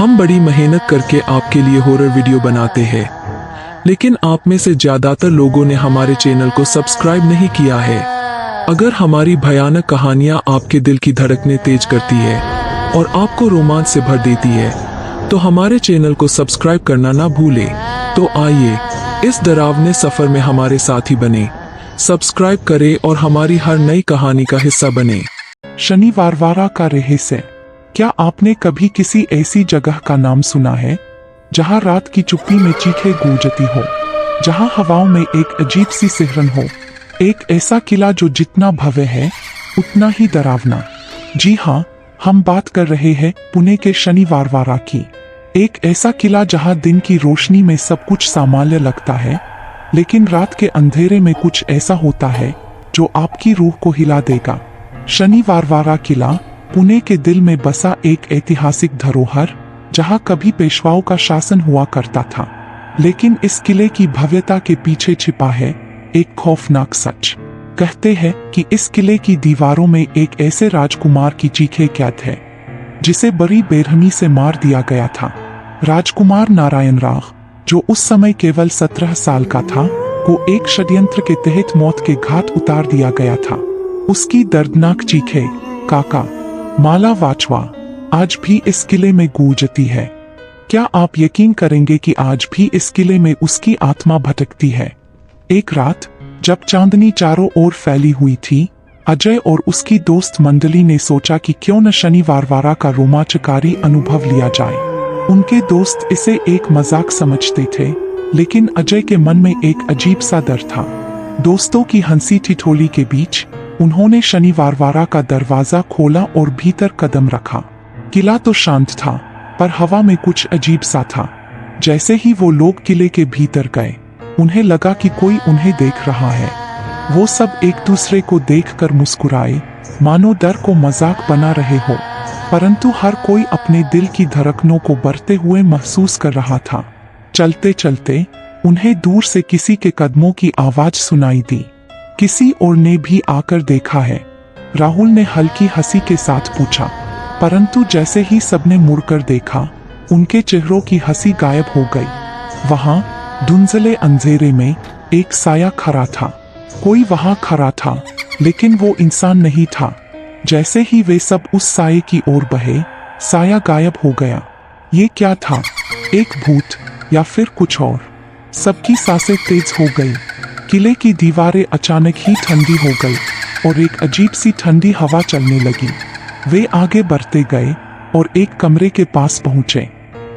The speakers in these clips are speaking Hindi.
हम बड़ी मेहनत करके आपके लिए हॉरर वीडियो बनाते हैं, लेकिन आप में से ज्यादातर लोगों ने हमारे चैनल को सब्सक्राइब नहीं किया है। अगर हमारी भयानक कहानियां आपके दिल की धड़कनें तेज करती है और आपको रोमांच से भर देती है, तो हमारे चैनल को सब्सक्राइब करना ना भूलें। तो आइए इस डरावने सफर में हमारे साथी बने, सब्सक्राइब करें और हमारी हर नई कहानी का हिस्सा बने। शनिवारवारा का रहस्य। क्या आपने कभी किसी ऐसी जगह का नाम सुना है जहां रात की चुप्पी में चीखें गूंजती हो, जहां हवाओं में एक अजीब सी सिहरन हो, एक ऐसा किला जो जितना भव्य है उतना ही डरावना। जी हाँ, हम बात कर रहे हैं पुणे के शनिवारवारा की। एक ऐसा किला जहां दिन की रोशनी में सब कुछ सामान्य लगता है, लेकिन रात के अंधेरे में कुछ ऐसा होता है जो आपकी रूह को हिला देगा। शनिवारवारा किला पुणे के दिल में बसा एक ऐतिहासिक धरोहर, जहां कभी पेशवाओं का शासन हुआ करता था। लेकिन इस किले की भव्यता के पीछे छिपा है एक खौफनाक सच। कहते हैं कि इस किले की दीवारों में एक ऐसे राजकुमार की चीखें कैद है जिसे बड़ी बेरहमी से मार दिया गया था। राजकुमार नारायण राव, जो उस समय केवल 17 साल का था, को एक षड्यंत्र के तहत मौत के घाट उतार दिया गया था। उसकी दर्दनाक चीखें काका माला वाचवा आज भी इस किले में गूंजती है। क्या आप यकीन करेंगे कि आज भी इस किले में उसकी आत्मा भटकती है? एक रात जब चांदनी चारों ओर फैली हुई थी, अजय और उसकी दोस्त मंडली ने सोचा कि क्यों न शनिवारवारा का रोमांचकारी अनुभव लिया जाए। उनके दोस्त इसे एक मजाक समझते थे, लेकिन अजय के मन में एक अजीब सा डर था। दोस्तों की हंसी ठिठोली के बीच उन्होंने शनिवारवारा का दरवाजा खोला और भीतर कदम रखा। किला तो शांत था, पर हवा में कुछ अजीब सा था। जैसे ही वो लोग किले के भीतर गए, उन्हें लगा कि कोई उन्हें देख रहा है। वो सब एक दूसरे को देखकर मुस्कुराए, मानो डर को मजाक बना रहे हो, परंतु हर कोई अपने दिल की धड़कनों को बढ़ते हुए महसूस कर रहा था। चलते चलते उन्हें दूर से किसी के कदमों की आवाज सुनाई दी। किसी और ने भी आकर देखा है? राहुल ने हल्की हंसी के साथ पूछा, परंतु जैसे ही सबने मुड़कर देखा, उनके चेहरों की हंसी गायब हो गई। वहां धुंधले अंधेरे में एक साया खड़ा था। कोई वहां खड़ा था, लेकिन वो इंसान नहीं था। जैसे ही वे सब उस साये की ओर बढ़े, साया गायब हो गया। ये क्या था? एक भूत या फिर कुछ और? सबकी सांसें तेज हो गई। किले की दीवारें अचानक ही ठंडी हो गई और एक अजीब सी ठंडी हवा चलने लगी। वे आगे बढ़ते गए और एक कमरे के पास पहुंचे।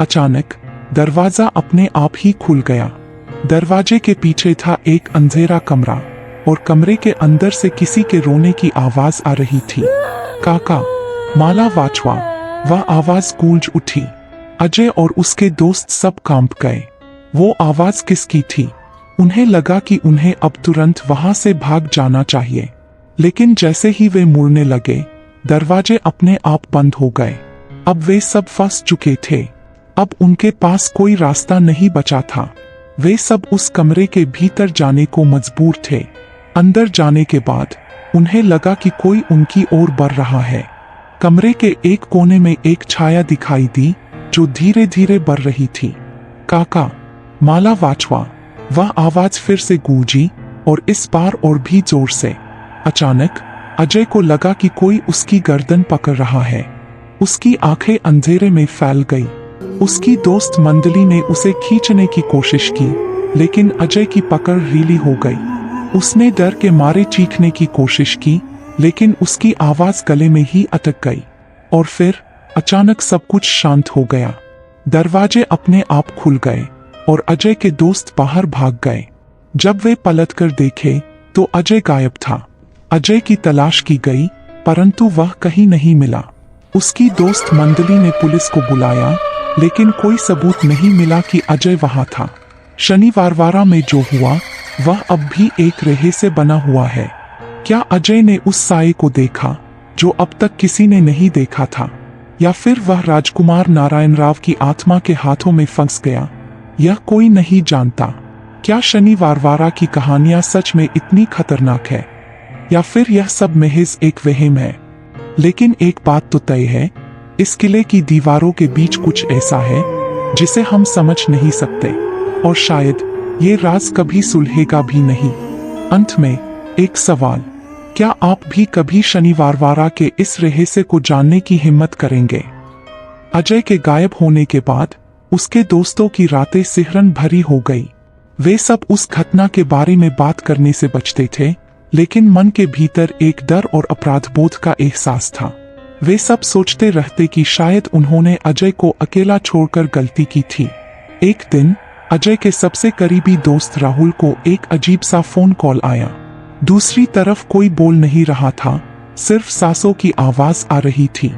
अचानक दरवाजा अपने आप ही खुल गया। दरवाजे के पीछे था एक अंधेरा कमरा और कमरे के अंदर से किसी के रोने की आवाज आ रही थी। काका माला वाचवा। वह आवाज गूंज उठी। अजय और उसके दोस्त सब कांप गए। वो आवाज किसकी थी? उन्हें लगा कि उन्हें अब तुरंत वहां से भाग जाना चाहिए, लेकिन जैसे ही वे मुड़ने लगे, दरवाजे अपने आप बंद हो गए। अब वे सब फंस चुके थे। अब उनके पास कोई रास्ता नहीं बचा था। वे सब उस कमरे के भीतर जाने को मजबूर थे। अंदर जाने के बाद उन्हें लगा कि कोई उनकी ओर बढ़ रहा है। कमरे के एक कोने में एक छाया दिखाई दी जो धीरे धीरे बढ़ रही थी। काका माला वाचवा। वह आवाज फिर से गूंजी और इस बार और भी जोर से। अचानक अजय को लगा कि कोई उसकी गर्दन पकड़ रहा है। उसकी आंखें अंधेरे में फैल गई। उसकी दोस्त मंडली ने उसे खींचने की कोशिश की, लेकिन अजय की पकड़ ढीली हो गई। उसने डर के मारे चीखने की कोशिश की, लेकिन उसकी आवाज गले में ही अटक गई। और फिर अचानक सब कुछ शांत हो गया। दरवाजे अपने आप खुल गए और अजय के दोस्त बाहर भाग गए। जब वे पलटकर देखे तो अजय गायब था। अजय की तलाश की गई, परंतु वह कहीं नहीं मिला। उसकी दोस्त मंडली ने पुलिस को बुलाया, लेकिन कोई सबूत नहीं मिला कि अजय वहां था। शनिवारवारा में जो हुआ वह अब भी एक रहस्य बना हुआ है। क्या अजय ने उस साये को देखा जो अब तक किसी ने नहीं देखा था, या फिर वह राजकुमार नारायण राव की आत्मा के हाथों में फंस गया? यह कोई नहीं जानता। क्या शनिवारवारा की कहानियां सच में इतनी खतरनाक है, या फिर यह सब महज एक वहम है? लेकिन एक बात तो तय है इस किले की दीवारों के बीच कुछ ऐसा है जिसे हम समझ नहीं सकते, और शायद ये राज कभी सुलझेगा भी नहीं। अंत में एक सवाल, क्या आप भी कभी शनिवारवाड़ा के इस रहस्य को जानने की हिम्मत करेंगे? अजय के गायब होने के बाद उसके दोस्तों की रातें सिहरन भरी हो गई। वे सब उस घटना के बारे में बात करने से बचते थे, लेकिन मन के भीतर एक डर और अपराधबोध का एहसास था। वे सब सोचते रहते कि शायद उन्होंने अजय को अकेला छोड़कर गलती की थी। एक दिन अजय के सबसे करीबी दोस्त राहुल को एक अजीब सा फोन कॉल आया। दूसरी तरफ कोई बोल नहीं रहा था, सिर्फ सांसों की आवाज आ रही थी।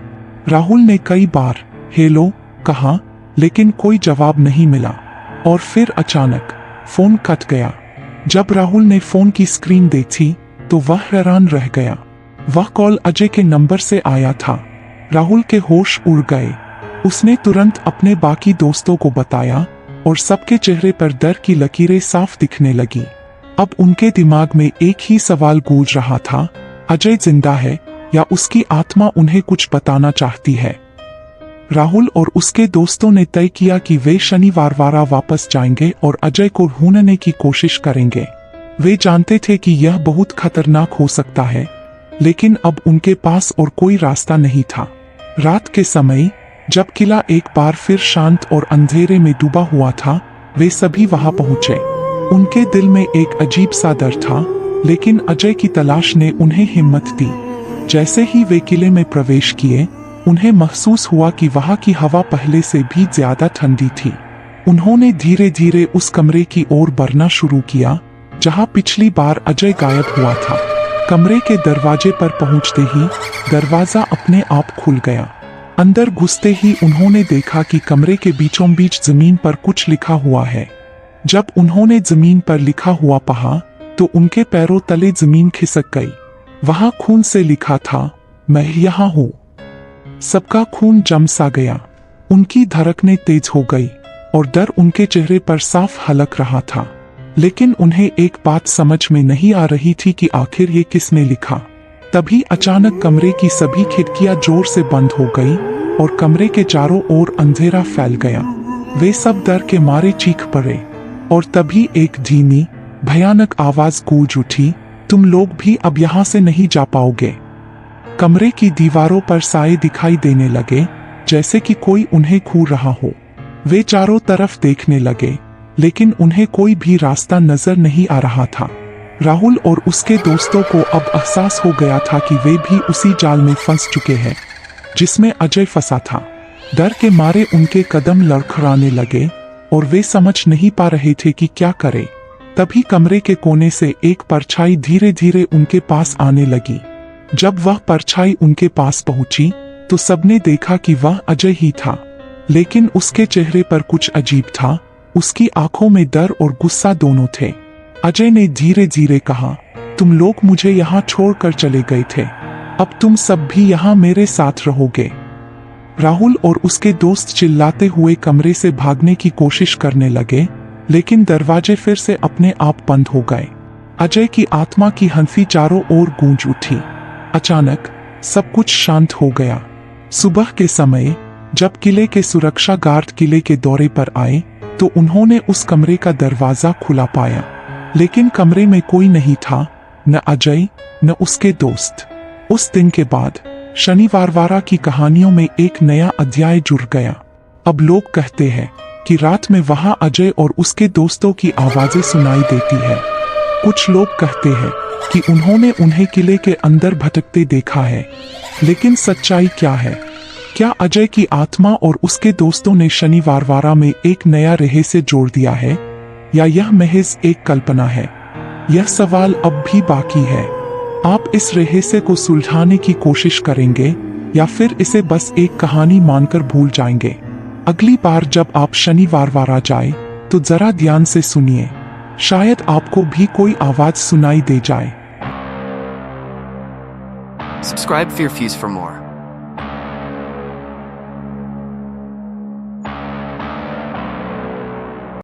राहुल ने कई बार हेलो कहा, लेकिन कोई जवाब नहीं मिला, और फिर अचानक फोन कट गया। जब राहुल ने फोन की स्क्रीन देखी तो वह हैरान रह गया। वह कॉल अजय के नंबर से आया था। राहुल के होश उड़ गए। उसने तुरंत अपने बाकी दोस्तों को बताया और सबके चेहरे पर डर की लकीरें साफ दिखने लगी। अब उनके दिमाग में एक ही सवाल गूंज रहा था, अजय जिंदा है या उसकी आत्मा उन्हें कुछ बताना चाहती है। राहुल और उसके दोस्तों ने तय किया कि वे शनिवारवाड़ा वापस जाएंगे और अजय को ढूंढने की कोशिश करेंगे। वे जानते थे कि यह बहुत खतरनाक हो सकता है, लेकिन अब उनके पास और कोई रास्ता नहीं था। रात के समय जब किला एक बार फिर शांत और अंधेरे में डूबा हुआ था, वे सभी वहां पहुंचे। उनके दिल में एक अजीब सा डर था, लेकिन अजय की तलाश ने उन्हें हिम्मत दी। जैसे ही वे किले में प्रवेश किए, उन्हें महसूस हुआ कि वहां की हवा पहले से भी ज्यादा ठंडी थी। उन्होंने धीरे धीरे उस कमरे की ओर बढ़ना शुरू किया जहां पिछली बार अजय गायब हुआ था। कमरे के दरवाजे पर पहुंचते ही दरवाजा अपने आप खुल गया। अंदर घुसते ही उन्होंने देखा कि कमरे के बीचों बीच जमीन पर कुछ लिखा हुआ है। जब उन्होंने जमीन पर लिखा हुआ पढ़ा तो उनके पैरों तले जमीन खिसक गई। वहां खून से लिखा था, मैं यहाँ हूँ। सबका खून जम सा गया। उनकी धड़कनें तेज हो गई और डर उनके चेहरे पर साफ झलक रहा था। लेकिन उन्हें एक बात समझ में नहीं आ रही थी कि आखिर ये किसने लिखा। तभी अचानक कमरे की सभी खिड़कियां जोर से बंद हो गई और कमरे के चारों ओर अंधेरा फैल गया। वे सब डर के मारे चीख पड़े और तभी एक धीमी भयानक आवाज गूंज उठी, तुम लोग भी अब यहाँ से नहीं जा पाओगे। कमरे की दीवारों पर साए दिखाई देने लगे, जैसे कि कोई उन्हें घूर रहा हो। वे चारों तरफ देखने लगे, लेकिन उन्हें कोई भी रास्ता नजर नहीं आ रहा था। राहुल और उसके दोस्तों को अब एहसास हो गया था कि वे भी उसी जाल में फंस चुके हैं जिसमें अजय फंसा था। डर के मारे उनके कदम लड़खड़ाने लगे और वे समझ नहीं पा रहे थे कि क्या करें। तभी कमरे के कोने से एक परछाई धीरे धीरे उनके पास आने लगी। जब वह परछाई उनके पास पहुंची तो सबने देखा कि वह अजय ही था, लेकिन उसके चेहरे पर कुछ अजीब था। उसकी आंखों में डर और गुस्सा दोनों थे। अजय ने धीरे धीरे कहा, तुम लोग मुझे यहाँ छोड़कर चले गए थे, अब तुम सब भी यहाँ मेरे साथ रहोगे। राहुल और उसके दोस्त चिल्लाते हुए कमरे से भागने की कोशिश करने लगे, लेकिन दरवाजे फिर से अपने आप बंद हो गए। अजय की आत्मा की हंसी चारों ओर गूंज उठी। अचानक सब कुछ शांत हो गया। सुबह के समय जब किले के सुरक्षा गार्ड किले के दौरे पर आए तो उन्होंने उस कमरे का दरवाजा खुला पाया, लेकिन कमरे में कोई नहीं था, न अजय न उसके दोस्त। उस दिन के बाद शनिवारवाड़ा की कहानियों में एक नया अध्याय जुड़ गया। अब लोग कहते हैं कि रात में वहां अजय और उसके दोस्तों की आवाजें सुनाई देती है। कुछ लोग कहते हैं कि उन्होंने उन्हें किले के अंदर भटकते देखा है, लेकिन सच्चाई क्या है? क्या अजय की आत्मा और उसके दोस्तों ने शनिवारवाड़ा में एक नया रहस्य जोड़ दिया है, या यह महज एक कल्पना है? यह सवाल अब भी बाकी है। आप इस रहस्य को सुलझाने की कोशिश करेंगे या फिर इसे बस एक कहानी मानकर भूल जाएंगे? अगली बार जब आप शनिवारवाड़ा जाए तो जरा ध्यान से सुनिए, शायद आपको भी कोई आवाज सुनाई दे जाए। Subscribe Fear Fuse for more.